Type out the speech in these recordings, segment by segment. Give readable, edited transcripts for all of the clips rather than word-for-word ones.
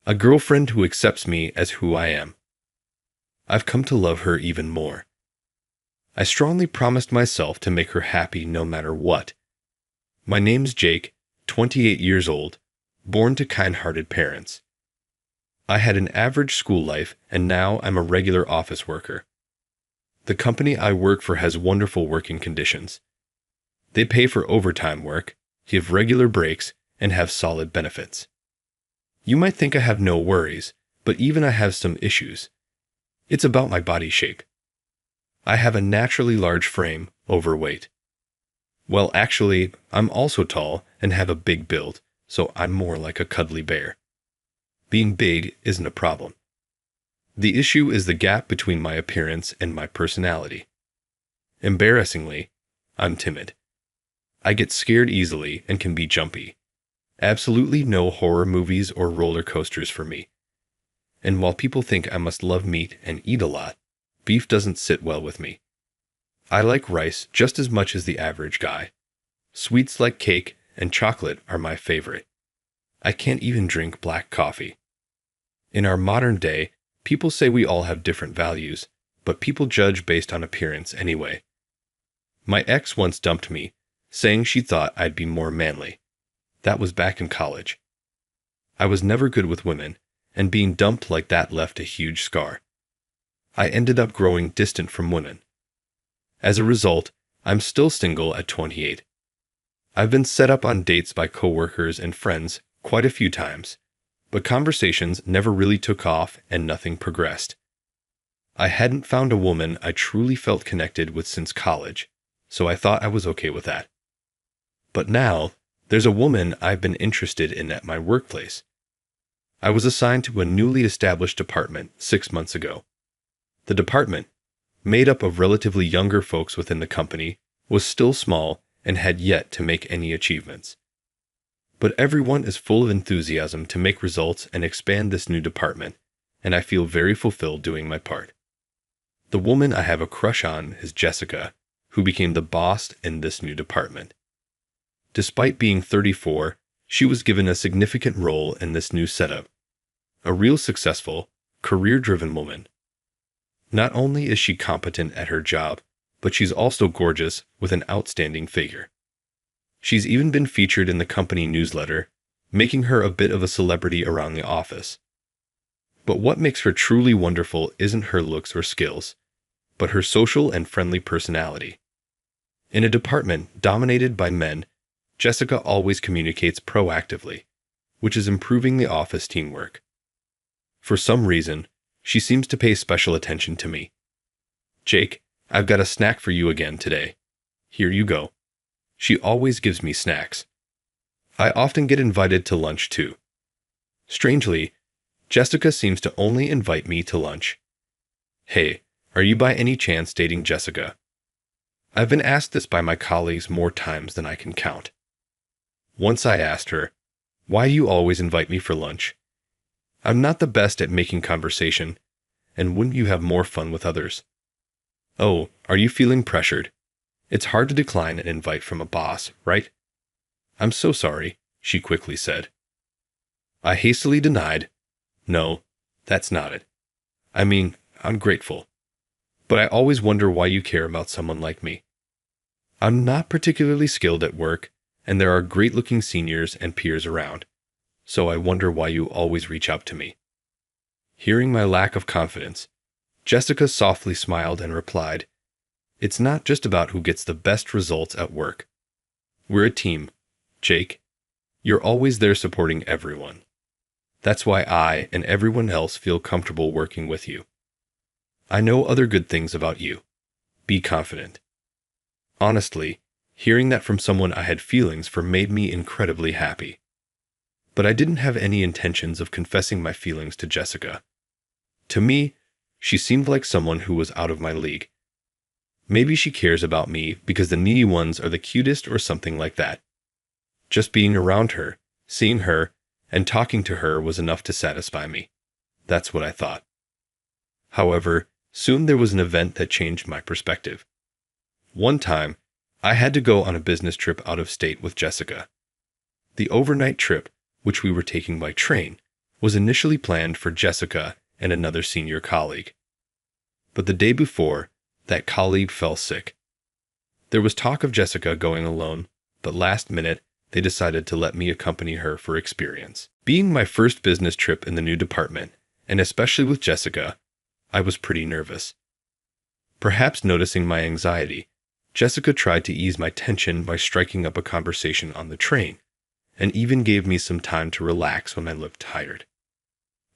A girlfriend who accepts me as who I am. I've come to love her even more. I strongly promised myself to make her happy no matter what. My name's Jake, 28 years old, born to kind-hearted parents. I had an average school life, and now I'm a regular office worker. The company I work for has wonderful working conditions. They pay for overtime work, give regular breaks, and have solid benefits. You might think I have no worries, but even I have some issues. It's about my body shape. I have a naturally large frame, overweight. Well, actually, I'm also tall and have a big build, so I'm more like a cuddly bear. Being big isn't a problem. The issue is the gap between my appearance and my personality. Embarrassingly, I'm timid. I get scared easily and can be jumpy. Absolutely no horror movies or roller coasters for me. And while people think I must love meat and eat a lot, beef doesn't sit well with me. I like rice just as much as the average guy. Sweets like cake and chocolate are my favorite. I can't even drink black coffee. In our modern day, people say we all have different values, but people judge based on appearance anyway. My ex once dumped me, saying she thought I'd be more manly. That was back in college. I was never good with women, and being dumped like that left a huge scar. I ended up growing distant from women. As a result, I'm still single at 28. I've been set up on dates by coworkers and friends quite a few times, but conversations never really took off and nothing progressed. I hadn't found a woman I truly felt connected with since college, so I thought I was okay with that. But now, there's a woman I've been interested in at my workplace. I was assigned to a newly established department 6 months ago. The department, made up of relatively younger folks within the company, was still small and had yet to make any achievements. But everyone is full of enthusiasm to make results and expand this new department, and I feel very fulfilled doing my part. The woman I have a crush on is Jessica, who became the boss in this new department. Despite being 34, she was given a significant role in this new setup. A real successful, career-driven woman. Not only is she competent at her job, but she's also gorgeous with an outstanding figure. She's even been featured in the company newsletter, making her a bit of a celebrity around the office. But what makes her truly wonderful isn't her looks or skills, but her social and friendly personality. In a department dominated by men, Jessica always communicates proactively, which is improving the office teamwork. For some reason, she seems to pay special attention to me. Jake, I've got a snack for you again today. Here you go. She always gives me snacks. I often get invited to lunch too. Strangely, Jessica seems to only invite me to lunch. Hey, are you by any chance dating Jessica? I've been asked this by my colleagues more times than I can count. Once I asked her, "Why do you always invite me for lunch? I'm not the best at making conversation, and wouldn't you have more fun with others?" "Oh, are you feeling pressured? It's hard to decline an invite from a boss, right?" "I'm so sorry," she quickly said. I hastily denied, "No, that's not it. I mean, I'm grateful. But I always wonder why you care about someone like me. I'm not particularly skilled at work, and there are great-looking seniors and peers around, so I wonder why you always reach out to me." Hearing my lack of confidence, Jessica softly smiled and replied, "It's not just about who gets the best results at work. We're a team, Jake. You're always there supporting everyone. That's why I and everyone else feel comfortable working with you. I know other good things about you. Be confident." Honestly, hearing that from someone I had feelings for made me incredibly happy. But I didn't have any intentions of confessing my feelings to Jessica. To me, she seemed like someone who was out of my league. Maybe she cares about me because the needy ones are the cutest or something like that. Just being around her, seeing her, and talking to her was enough to satisfy me. That's what I thought. However, soon there was an event that changed my perspective. One time, I had to go on a business trip out of state with Jessica. The overnight trip, which we were taking by train, was initially planned for Jessica and another senior colleague. But the day before, that colleague fell sick. There was talk of Jessica going alone, but last minute, they decided to let me accompany her for experience. Being my first business trip in the new department, and especially with Jessica, I was pretty nervous. Perhaps noticing my anxiety, Jessica tried to ease my tension by striking up a conversation on the train, and even gave me some time to relax when I looked tired.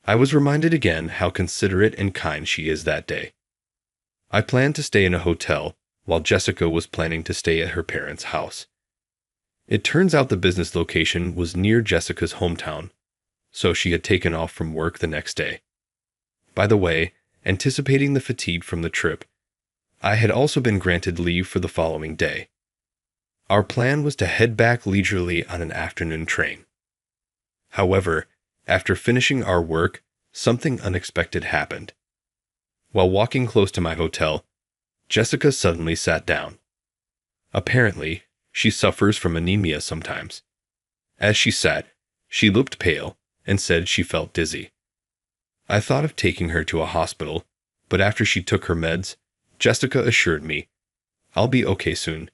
I was reminded again how considerate and kind she is that day. I planned to stay in a hotel, while Jessica was planning to stay at her parents' house. It turns out the business location was near Jessica's hometown, so she had taken off from work the next day. By the way, anticipating the fatigue from the trip, I had also been granted leave for the following day. Our plan was to head back leisurely on an afternoon train. However, after finishing our work, something unexpected happened. While walking close to my hotel, Jessica suddenly sat down. Apparently, she suffers from anemia sometimes. As she sat, she looked pale and said she felt dizzy. I thought of taking her to a hospital, but after she took her meds, Jessica assured me, "I'll be okay soon,"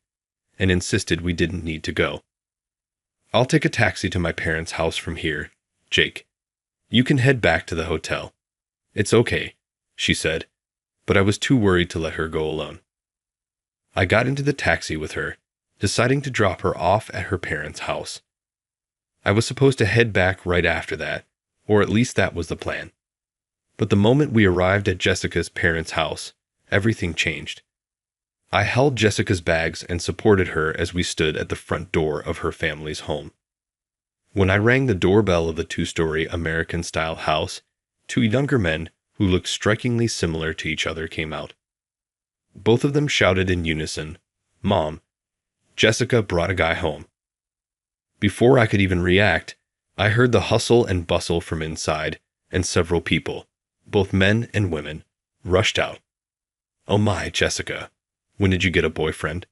and insisted we didn't need to go. "I'll take a taxi to my parents' house from here, Jake. You can head back to the hotel. It's okay," she said, but I was too worried to let her go alone. I got into the taxi with her, deciding to drop her off at her parents' house. I was supposed to head back right after that, or at least that was the plan. But the moment we arrived at Jessica's parents' house, everything changed. I held Jessica's bags and supported her as we stood at the front door of her family's home. When I rang the doorbell of the two-story American-style house, two younger men who looked strikingly similar to each other came out. Both of them shouted in unison, "Mom, Jessica brought a guy home." Before I could even react, I heard the hustle and bustle from inside, and several people, both men and women, rushed out. "Oh my, Jessica, when did you get a boyfriend?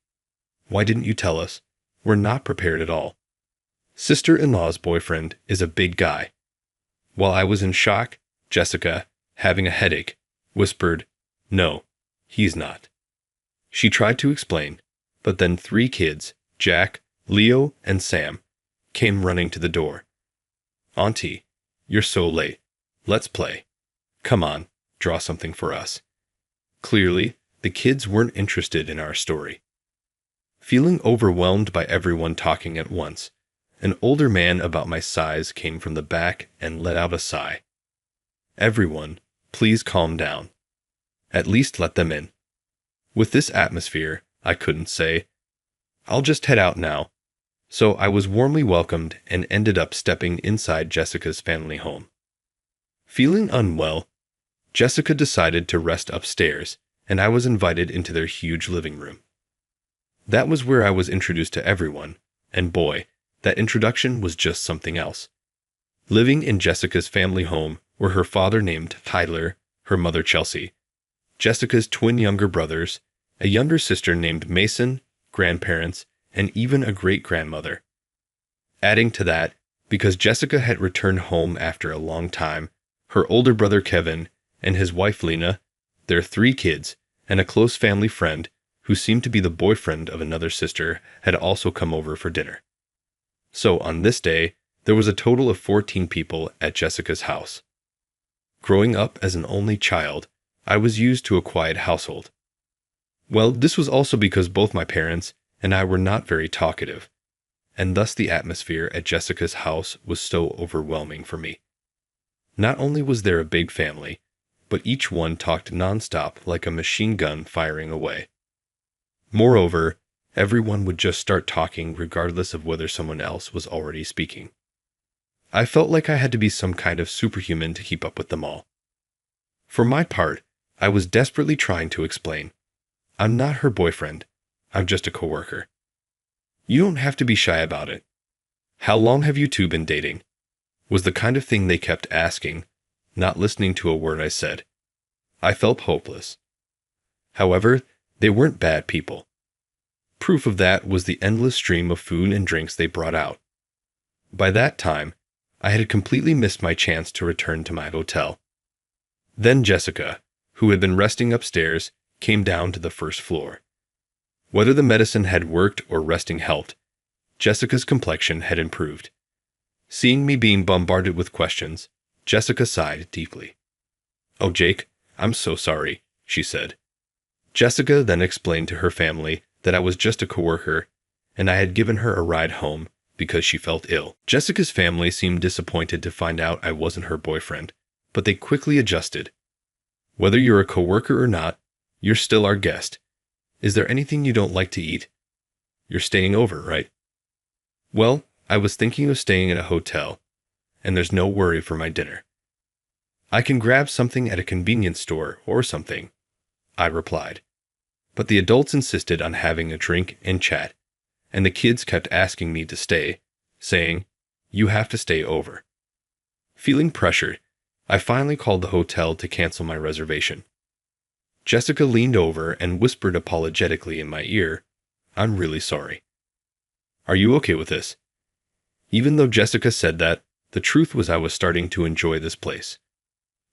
Why didn't you tell us? We're not prepared at all. Sister-in-law's boyfriend is a big guy." While I was in shock, Jessica, having a headache, whispered, "No, he's not." She tried to explain, but then 3 kids, Jack, Leo, and Sam, came running to the door. "Auntie, you're so late. Let's play. Come on, draw something for us." Clearly, the kids weren't interested in our story. Feeling overwhelmed by everyone talking at once, an older man about my size came from the back and let out a sigh. "Everyone, please calm down. At least let them in." With this atmosphere, I couldn't say, "I'll just head out now." So I was warmly welcomed and ended up stepping inside Jessica's family home. Feeling unwell, Jessica decided to rest upstairs, and I was invited into their huge living room. That was where I was introduced to everyone, and boy, that introduction was just something else. Living in Jessica's family home were her father named Tyler, her mother Chelsea, Jessica's twin younger brothers, a younger sister named Mason, grandparents, and even a great-grandmother. Adding to that, because Jessica had returned home after a long time, her older brother Kevin and his wife Lena, their 3 kids, and a close family friend who seemed to be the boyfriend of another sister had also come over for dinner. So on this day, there was a total of 14 people at Jessica's house. Growing up as an only child, I was used to a quiet household. Well, this was also because both my parents and I were not very talkative, and thus the atmosphere at Jessica's house was so overwhelming for me. Not only was there a big family, but each one talked nonstop like a machine gun firing away. Moreover, everyone would just start talking regardless of whether someone else was already speaking. I felt like I had to be some kind of superhuman to keep up with them all. For my part, I was desperately trying to explain, "I'm not her boyfriend. I'm just a coworker. You don't have to be shy about it. How long have you two been dating?" was the kind of thing they kept asking, not listening to a word I said. I felt hopeless. However, they weren't bad people. Proof of that was the endless stream of food and drinks they brought out. By that time, I had completely missed my chance to return to my hotel. Then Jessica, who had been resting upstairs, came down to the first floor. Whether the medicine had worked or resting helped, Jessica's complexion had improved. Seeing me being bombarded with questions, Jessica sighed deeply. "Oh, Jake, I'm so sorry," she said. Jessica then explained to her family that I was just a coworker, and I had given her a ride home because she felt ill. Jessica's family seemed disappointed to find out I wasn't her boyfriend, but they quickly adjusted. "Whether you're a coworker or not, you're still our guest. Is there anything you don't like to eat? You're staying over, right?" "Well, I was thinking of staying at a hotel, and there's no worry for my dinner. I can grab something at a convenience store or something," I replied. But the adults insisted on having a drink and chat, and the kids kept asking me to stay, saying, "You have to stay over." Feeling pressured, I finally called the hotel to cancel my reservation. Jessica leaned over and whispered apologetically in my ear, "I'm really sorry. Are you okay with this?" Even though Jessica said that, the truth was I was starting to enjoy this place.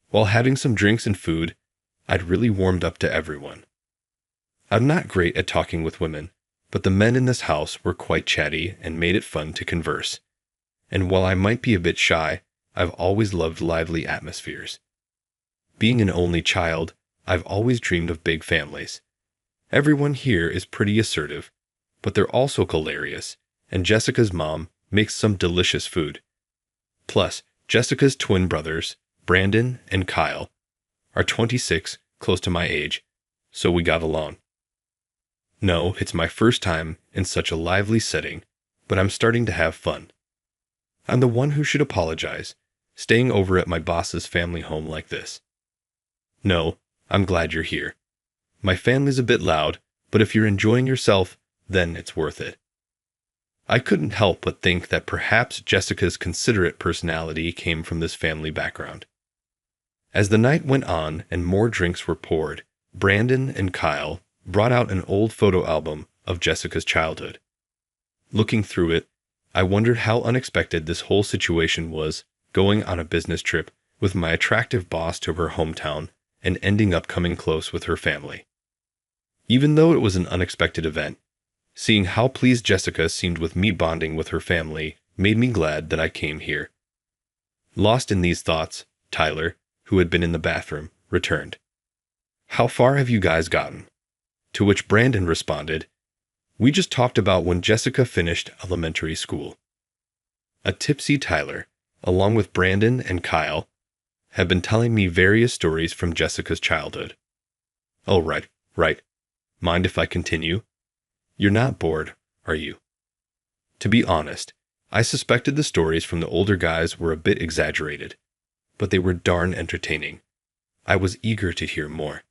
While having some drinks and food, I'd really warmed up to everyone. I'm not great at talking with women, but the men in this house were quite chatty and made it fun to converse. And while I might be a bit shy, I've always loved lively atmospheres. Being an only child, I've always dreamed of big families. Everyone here is pretty assertive, but they're also hilarious, and Jessica's mom makes some delicious food. Plus, Jessica's twin brothers, Brandon and Kyle, are 26, close to my age, so we got along. No, it's my first time in such a lively setting, but I'm starting to have fun. I'm the one who should apologize, staying over at my boss's family home like this. No, I'm glad you're here. My family's a bit loud, but if you're enjoying yourself, then it's worth it. I couldn't help but think that perhaps Jessica's considerate personality came from this family background. As the night went on and more drinks were poured, Brandon and Kyle brought out an old photo album of Jessica's childhood. Looking through it, I wondered how unexpected this whole situation was, going on a business trip with my attractive boss to her hometown and ending up coming close with her family. Even though it was an unexpected event, seeing how pleased Jessica seemed with me bonding with her family made me glad that I came here. Lost in these thoughts, Tyler, who had been in the bathroom, returned. "How far have you guys gotten?" To which Brandon responded, "We just talked about when Jessica finished elementary school." A tipsy Tyler, along with Brandon and Kyle, have been telling me various stories from Jessica's childhood. "Oh, right. Mind if I continue? You're not bored, are you?" To be honest, I suspected the stories from the older guys were a bit exaggerated, but they were darn entertaining. I was eager to hear more.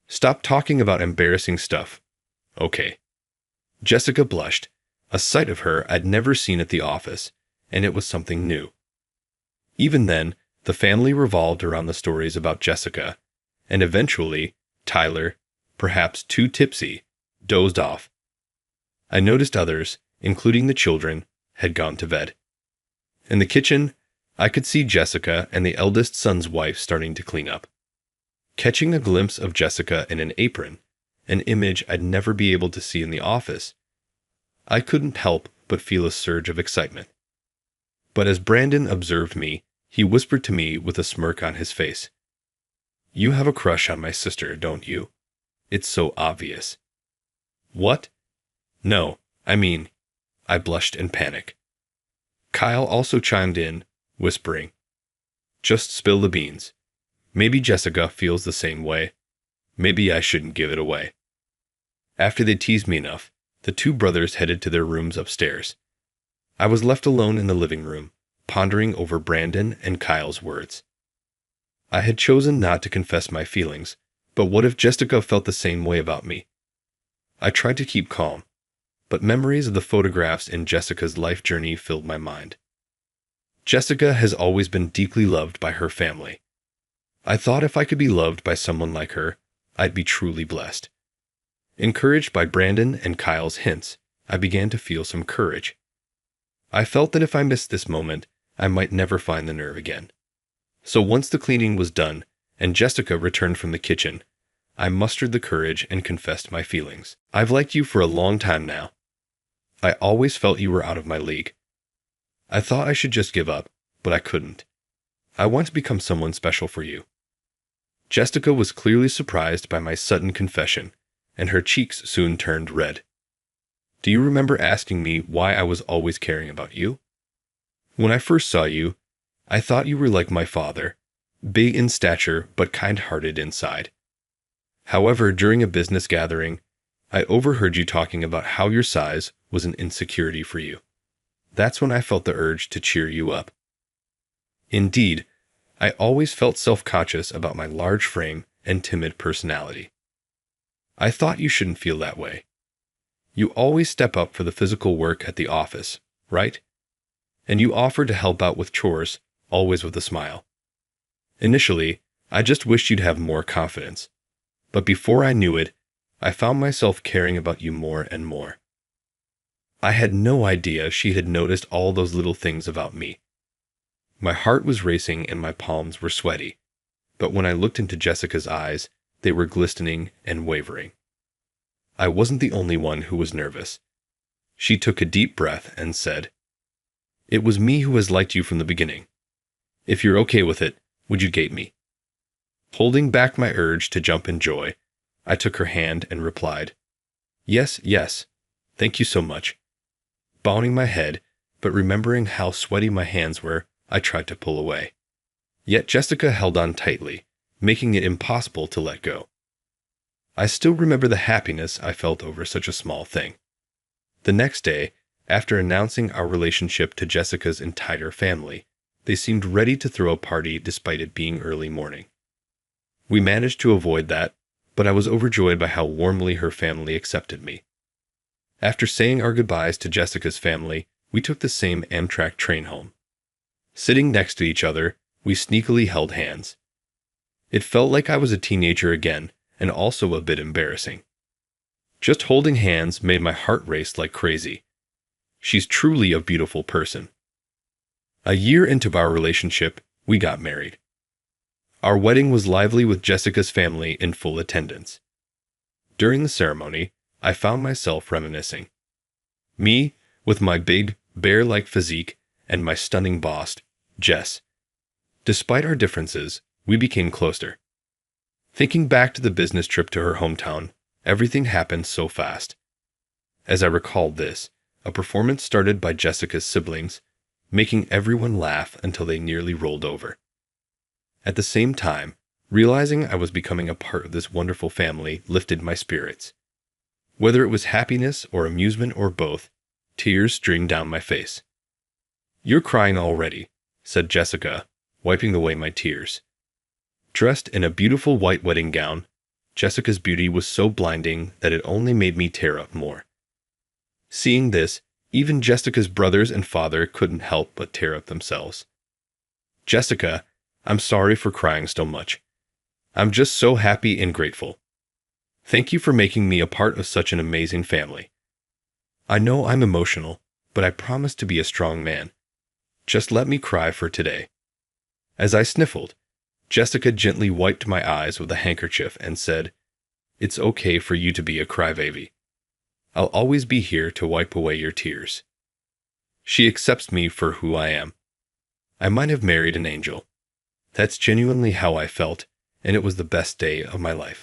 "Stop talking about embarrassing stuff." "Okay." Jessica blushed, a sight of her I'd never seen at the office, and it was something new. Even then, the family revolved around the stories about Jessica, and eventually, Tyler, perhaps too tipsy, dozed off. I noticed others, including the children, had gone to bed. In the kitchen, I could see Jessica and the eldest son's wife starting to clean up. Catching a glimpse of Jessica in an apron, an image I'd never be able to see in the office, I couldn't help but feel a surge of excitement. But as Brandon observed me, he whispered to me with a smirk on his face, "You have a crush on my sister, don't you? It's so obvious." "What?" "No, I mean," I blushed in panic. Kyle also chimed in, whispering, "Just spill the beans. Maybe Jessica feels the same way. Maybe I shouldn't give it away." After they teased me enough, the two brothers headed to their rooms upstairs. I was left alone in the living room, pondering over Brandon and Kyle's words. I had chosen not to confess my feelings, but what if Jessica felt the same way about me? I tried to keep calm, but memories of the photographs in Jessica's life journey filled my mind. Jessica has always been deeply loved by her family. I thought if I could be loved by someone like her, I'd be truly blessed. Encouraged by Brandon and Kyle's hints, I began to feel some courage. I felt that if I missed this moment, I might never find the nerve again. So once the cleaning was done and Jessica returned from the kitchen, I mustered the courage and confessed my feelings. I've liked you for a long time now. I always felt you were out of my league. I thought I should just give up, but I couldn't. I want to become someone special for you. Jessica was clearly surprised by my sudden confession, and her cheeks soon turned red. Do you remember asking me why I was always caring about you? When I first saw you, I thought you were like my father, big in stature but kind-hearted inside. However, during a business gathering, I overheard you talking about how your size was an insecurity for you. That's when I felt the urge to cheer you up. Indeed, I always felt self-conscious about my large frame and timid personality. I thought you shouldn't feel that way. You always step up for the physical work at the office, right? And you offer to help out with chores, always with a smile. Initially, I just wished you'd have more confidence. But before I knew it, I found myself caring about you more and more. I had no idea she had noticed all those little things about me. My heart was racing and my palms were sweaty, but when I looked into Jessica's eyes, they were glistening and wavering. I wasn't the only one who was nervous. She took a deep breath and said, "It was me who has liked you from the beginning. If you're okay with it, would you date me?" Holding back my urge to jump in joy, I took her hand and replied, "Yes, yes, thank you so much." Bowing my head, but remembering how sweaty my hands were, I tried to pull away. Yet Jessica held on tightly, making it impossible to let go. I still remember the happiness I felt over such a small thing. The next day, after announcing our relationship to Jessica's entire family, they seemed ready to throw a party despite it being early morning. We managed to avoid that, but I was overjoyed by how warmly her family accepted me. After saying our goodbyes to Jessica's family, we took the same Amtrak train home. Sitting next to each other, we sneakily held hands. It felt like I was a teenager again, and also a bit embarrassing. Just holding hands made my heart race like crazy. She's truly a beautiful person. A year into our relationship, we got married. Our wedding was lively with Jessica's family in full attendance. During the ceremony, I found myself reminiscing. Me, with my big, bear-like physique, and my stunning boss, Jess. Despite our differences, we became closer. Thinking back to the business trip to her hometown, everything happened so fast. As I recalled this, a performance started by Jessica's siblings, making everyone laugh until they nearly rolled over. At the same time, realizing I was becoming a part of this wonderful family lifted my spirits. Whether it was happiness or amusement or both, tears streamed down my face. "You're crying already," said Jessica, wiping away my tears. Dressed in a beautiful white wedding gown, Jessica's beauty was so blinding that it only made me tear up more. Seeing this, even Jessica's brothers and father couldn't help but tear up themselves. "Jessica, I'm sorry for crying so much. I'm just so happy and grateful. Thank you for making me a part of such an amazing family. I know I'm emotional, but I promise to be a strong man. Just let me cry for today." As I sniffled, Jessica gently wiped my eyes with a handkerchief and said, "It's okay for you to be a crybaby. I'll always be here to wipe away your tears." She accepts me for who I am. I might have married an angel. That's genuinely how I felt, and it was the best day of my life.